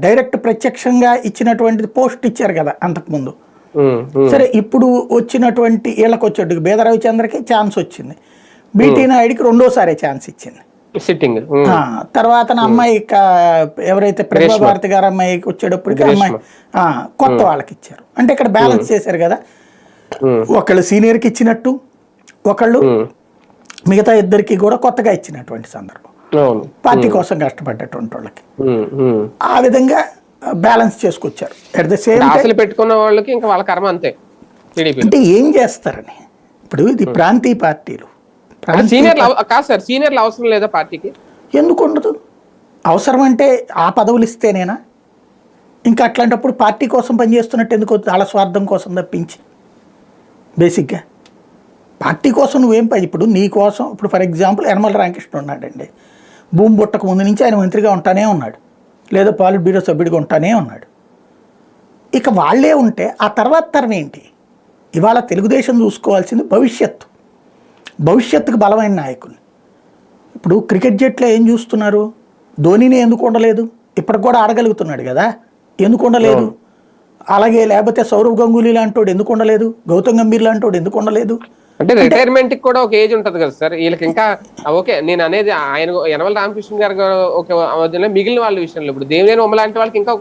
Direct ప్రత్యక్షంగా ఇచ్చినటువంటిది post ఇచ్చారు కదా అంతకుముందు. సరే ఇప్పుడు వచ్చినటువంటి వీళ్ళకి వచ్చేట్టుకు బేద రవిచంద్రకి ఛాన్స్ వచ్చింది, బీటీ నాయుడికి రెండోసారి ఛాన్స్ ఇచ్చింది సిట్టింగ్. తర్వాత నా అమ్మాయి ఎవరైతే ప్రతిభా భారతి గారు అమ్మాయికి వచ్చేటప్పటికి అమ్మాయి కొత్త వాళ్ళకి ఇచ్చారు. అంటే ఇక్కడ బ్యాలెన్స్ చేశారు కదా, ఒకళ్ళు సీనియర్కి ఇచ్చినట్టు ఒకళ్ళు మిగతా ఇద్దరికి కూడా కొత్తగా ఇచ్చినటువంటి సందర్భం, పార్టీ కోసం కష్టపడ్డటువంటి వాళ్ళకి ఆ విధంగా బ్యాలెన్స్ చేసుకొచ్చారు. అట్ ద సేమ్ టైం పెట్టుకున్న వాళ్ళకి ఇంకా వాళ్ళ కర్మ అంతే. అంటే ఏం చేస్తారని ఇప్పుడు ఇది ప్రాంతీయ పార్టీలు, కాదు సార్ సీనియర్లు అవసరం లేదా పార్టీకి? ఎందుకు ఉండదు? అవసరం అంటే ఆ పదవులు ఇస్తేనేనా? ఇంకా అట్లాంటప్పుడు పార్టీ కోసం పనిచేస్తున్నట్టు ఎందుకు? వాళ్ళ స్వార్థం కోసం తప్పించి బేసిక్గా పార్టీ కోసం నువ్వేం పని. ఇప్పుడు నీ కోసం ఇప్పుడు ఫర్ ఎగ్జాంపుల్ యనమల రామకృష్ణ ఉన్నాడండి, భూమి పుట్టక ముందు నుంచి ఆయన మంత్రిగా ఉంటానే ఉన్నాడు, లేదా పాలిట్ బ్యూరో సభ్యుడిగా ఉంటానే ఉన్నాడు. ఇక వాళ్ళే ఉంటే ఆ తర్వాత తరం ఏంటి? ఇవాళ తెలుగుదేశం చూసుకోవాల్సింది భవిష్యత్తు, భవిష్యత్తుకు బలమైన నాయకులు. ఇప్పుడు క్రికెట్ జట్లో ఏం చూస్తున్నారు? ధోనిని ఎందుకు ఉండలేదు? ఇప్పటికి కూడా ఆడగలుగుతున్నాడు కదా, ఎందుకు ఉండలేదు? అలాగే లేకపోతే సౌరవ్ గంగూలీ లాంటి ఎందుకు ఉండలేదు? గౌతమ్ గంభీర్ లాంటి ఎందుకు ఉండలేదు? అంటే రిటైర్మెంట్ కూడా ఒక ఏజ్ ఉంటది కదా సార్ వీళ్ళకి. ఇంకా ఓకే నేను అనేది ఆయన యనమల రామకృష్ణ గారు మిగిలిన వాళ్ళ విషయంలో ఇప్పుడు దేవినేని ఉమ్మ లాంటి వాళ్ళకి ఇంకా